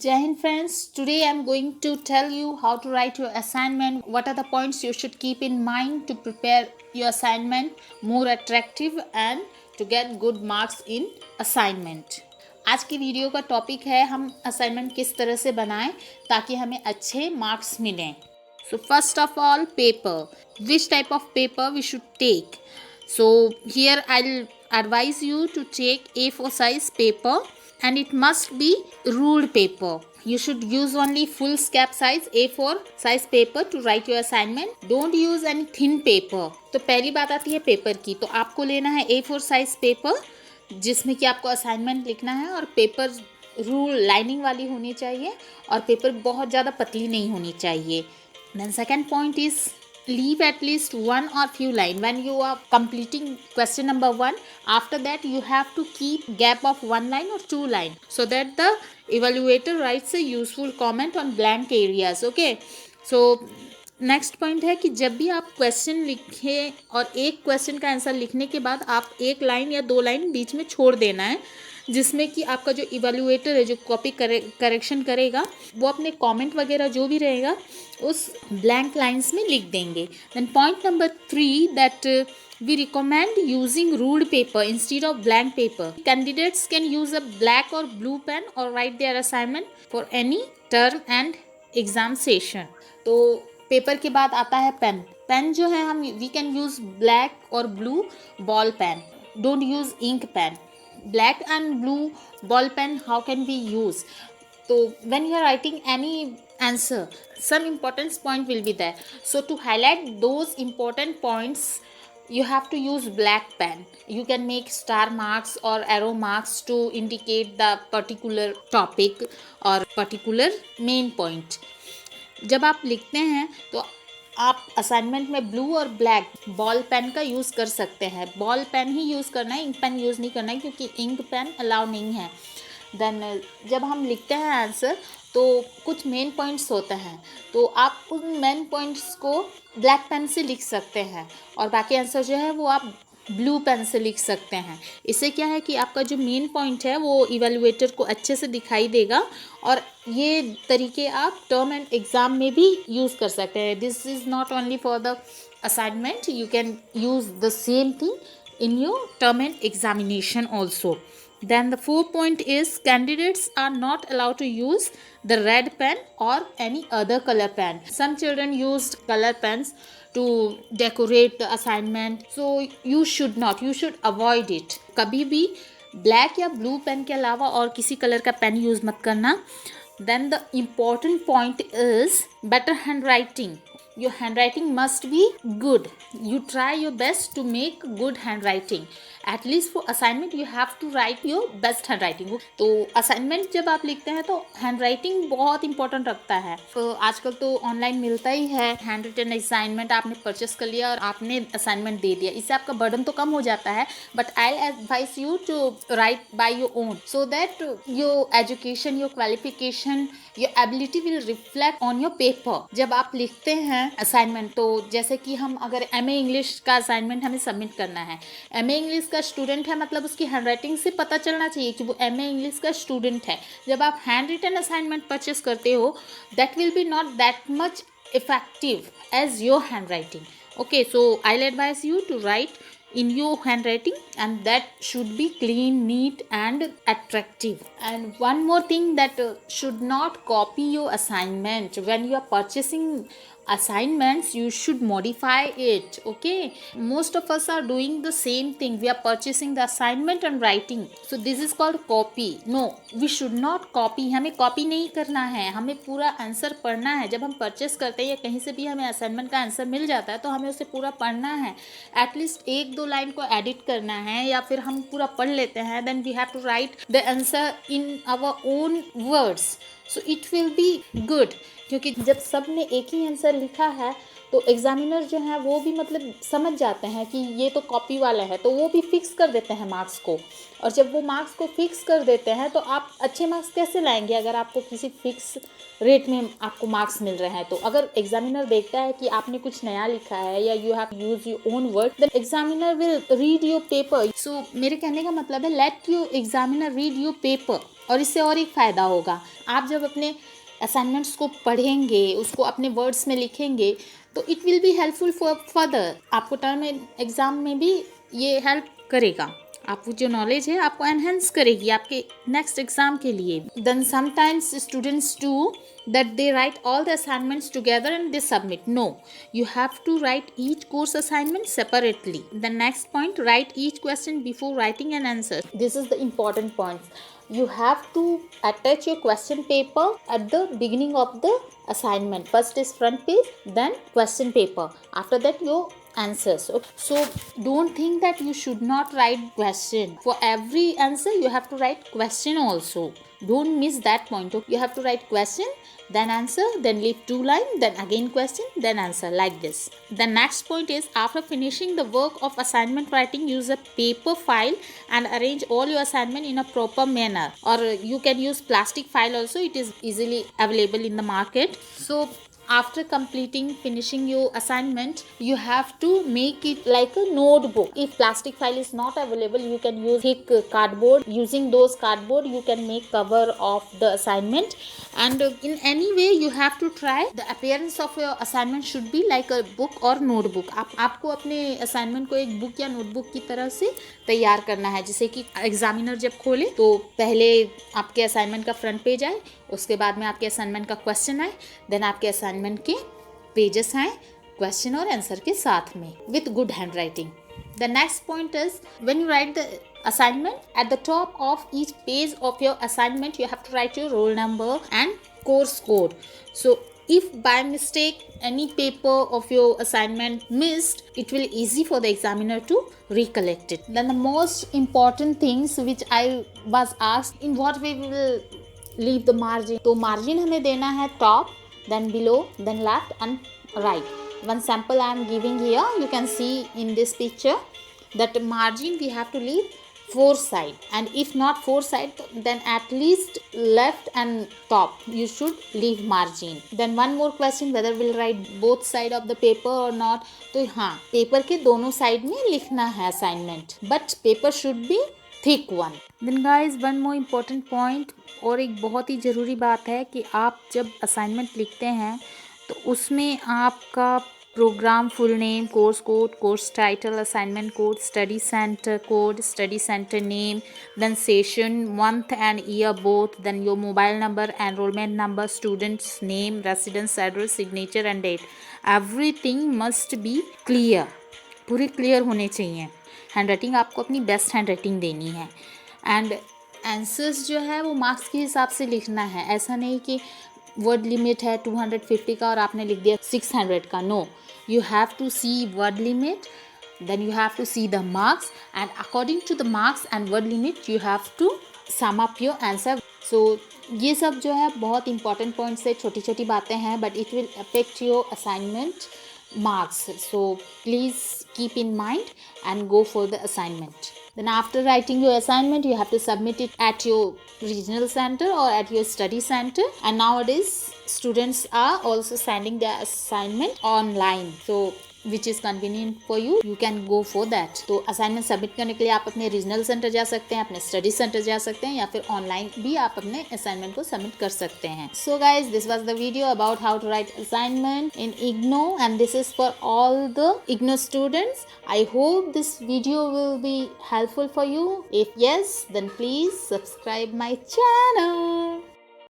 Jai Hind friends, today I am going to tell you how to write your assignment, what are the points you should keep in mind to prepare your assignment more attractive and to get good marks in assignment. आज की video का topic है हम assignment किस तरह से बनाएं ताकि हमें अच्छे मार्क्स मिलें. So first of all, paper. Which type of paper we should take? So here I'll advise you to take A4 size paper and it must be ruled paper. You should use only full scap size A4 size paper to write your assignment. Don't use any thin paper. तो पहली बात आती है paper की. तो आपको लेना है A4 size paper जिसमें कि आपको असाइनमेंट लिखना है और पेपर रूल लाइनिंग वाली होनी चाहिए और पेपर बहुत ज़्यादा पतली नहीं होनी चाहिए. Then second point is leave at least one or few line when you are completing question number 1. After that you have to keep gap of one line or two line so that the evaluator writes a useful comment on blank areas. Okay, so next point है कि जब भी आप question लिखें और एक question का answer लिखने के बाद आप एक लाइन या दो लाइन बीच में छोड़ देना है जिसमें कि आपका जो इवैल्यूएटर है जो कॉपी करेक्शन करेगा वो अपने कमेंट वगैरह जो भी रहेगा उस ब्लैंक लाइंस में लिख देंगे. Then point number 3 that we recommend using ruled paper instead of blank paper. Candidates can use a black or blue pen or write their assignment for any term and exam session. तो paper के बाद आता है pen जो है हम we can use black और blue ball pen. Don't use ink pen. Black and blue ball pen how can we use? तो when you are writing any answer some important point will be there, so to highlight those important points you have to use black pen. You can make star marks or arrow marks to indicate the particular topic or particular main point. जब आप लिखते हैं तो आप assignment में blue और black ball pen का use कर सकते हैं. बॉल पेन ही यूज़ करना है, इंक पेन यूज़ नहीं करना है क्योंकि इंक पेन अलाउ नहीं है. देन जब हम लिखते हैं आंसर तो कुछ मेन पॉइंट्स होते हैं तो आप उन मेन पॉइंट्स को ब्लैक पेन से लिख सकते हैं और बाकी आंसर जो है वो आप ब्लू पेन से लिख सकते हैं. इससे क्या है कि आपका जो मेन पॉइंट है वो इवैल्यूएटर को अच्छे से दिखाई देगा और ये तरीके आप टर्म एंड एग्ज़ाम में भी यूज़ कर सकते हैं. This is not only for the assignment, you can use the same thing in your term and examination also. Then the fourth point is candidates are not allowed to use the red pen or any other color pen. Some children used color pens to decorate the assignment, so you should not, you should avoid it. कभी भी black या blue pen के अलावा और किसी colour का pen use मत करना. Then the important point is better handwriting. Your handwriting must be good. You try your best to make good handwriting. At least for assignment you have to write your best handwriting. तो assignment जब आप लिखते हैं तो handwriting बहुत important रखता है. तो आजकल तो ऑनलाइन मिलता ही है हैंड रिटन असाइनमेंट. आपने परचेस कर लिया और आपने असाइनमेंट दे दिया, इससे आपका बर्डन तो कम हो जाता है but I advise you to write by your own so that your education, your qualification, your ability will reflect on your paper. जब आप लिखते हैं असाइनमेंट तो जैसे कि हम अगर एमए इंग्लिश का असाइनमेंट हमें सबमिट करना है, एमए इंग्लिश का स्टूडेंट है मतलब उसकी हैंडराइटिंग से पता चलना चाहिए कि वो एमए इंग्लिश का स्टूडेंट है. जब आप हैंड रिटन असाइनमेंट परचेस करते हो that will be not that much effective as your handwriting. Okay, so I will advise you to write in your handwriting and that should be clean, neat and attractive. And one more thing that should not copy your assignment. When you are purchasing assignments you should modify it. Okay, most of us are doing the same thing. We are purchasing the assignment and writing, so this is called copy. No, we should not copy. हमें copy नहीं करना है, हमें पूरा answer पढ़ना है. जब हम परचेस करते हैं या कहीं से भी हमें असाइनमेंट का आंसर मिल जाता है तो हमें उसे पूरा पढ़ना है. एटलीस्ट एक दो लाइन को एडिट करना है या फिर हम पूरा पढ़ लेते हैं. Then we have to write the answer in our own words so it will be good. क्योंकि जब सब ने एक ही आंसर लिखा है तो एग्जामिनर जो है वो भी मतलब समझ जाते हैं कि ये तो कॉपी वाला है तो वो भी फिक्स कर देते हैं मार्क्स को. और जब वो मार्क्स को फिक्स कर देते हैं तो आप अच्छे मार्क्स कैसे लाएंगे अगर आपको किसी फिक्स रेट में आपको मार्क्स मिल रहे हैं. तो अगर एग्जामिनर देखता है कि आपने कुछ नया लिखा है या you have use your own word then examiner will read your paper. So मेरे कहने का मतलब है let your examiner read your paper और इससे और एक फ़ायदा होगा, आप जब अपने असाइनमेंट्स को पढ़ेंगे, उसको अपने वर्ड्स में लिखेंगे, तो it will be helpful for further. आपको टर्म एग्ज़ाम में भी ये हेल्प करेगा, आपको जो नॉलेज है आपको एनहेंस करेगी आपके नेक्स्ट एग्जाम के लिए। Then sometimes students do that they write all the assignments together and they submit. No, you have to write each course assignment separately. The next point, write each question before writing an answer. This is the important point. You have to attach your question paper at the beginning of the assignment. First is front page, then question paper, after that your answers. So don't think that you should not write question. For every answer you have to write question also. Don't miss that point. You have to write question, then answer, then leave 2 lines, then again question, then answer, like this. The next point is, after finishing the work of assignment writing, use a paper file and arrange all your assignment in a proper manner. Or you can use plastic file also, it is easily available in the market. So after finishing your assignment, you have to make it like a notebook. If plastic file is not available, you can use thick cardboard. Using those cardboard, you can make cover of the assignment. And in any way you have to try, the appearance of your assignment should be like a book or notebook. आपको अपने assignment को एक book या notebook की तरह से तैयार करना है, जिसे कि एग्जामिनर जब खोले तो पहले आपके असाइनमेंट का फ्रंट पेज आए, उसके बाद में आपके असाइनमेंट का क्वेश्चन आए, देन आपके असाइनमेंट के पेजेस आए क्वेश्चन और आंसर के साथ में with good hand writing. The next point is, when you write the assignment, at the top of each page of your assignment you have to write your roll number and course code. So if by mistake any paper of your assignment missed, it will easy for the examiner to recollect it. Then the most important things which I was asked, in what way we will leave the margin. तो margin हमें देना है top, then below, then left and right. One sample I am giving here, you can see in this picture that margin we have to leave 4 side, and if not 4 side, then at least left and top you should leave margin. Then one more question, whether we'll write both side of the paper or not. तो हाँ, paper के दोनों side में लिखना है assignment, but paper should be thick one. Then guys, one more important point, और एक बहुत ही ज़रूरी बात है कि आप जब असाइनमेंट लिखते हैं तो उसमें आपका program full name, course code, course title, assignment code, study centre code, study centre name, then session, month and year both, then your mobile number, enrollment number, student's name, residence address, signature and date. Everything must be clear. पूरे clear होने चाहिए. Hand writing आपको अपनी best hand writing देनी है. And answers जो है वो मार्क्स के हिसाब से लिखना है. ऐसा नहीं कि वर्ड लिमिट है 250 का और आपने लिख दिया 600 का. No, you have to see word limit, then you have to see the marks, and according to the marks and word limit you have to sum up your answer. So ये सब जो है बहुत इंपॉर्टेंट पॉइंट्स है, छोटी छोटी बातें हैं, but it will affect your assignment marks. So please keep in mind and go for the assignment. Then after writing your assignment, you have to submit it at your regional center or at your study center. And nowadays students are also sending their assignment online, so which is convenient for you, you can go for that. तो assignment submit करने के लिए आप अपने regional centre जा सकते हैं, अपने स्टडी सेंटर जा सकते हैं, या फिर ऑनलाइन भी आप अपने असाइनमेंट को सबमिट कर सकते हैं. So guys, this was the video about how to write assignment in IGNOU, and this is for all the IGNOU students. I hope this video will be helpful for you. If yes, then please subscribe my channel.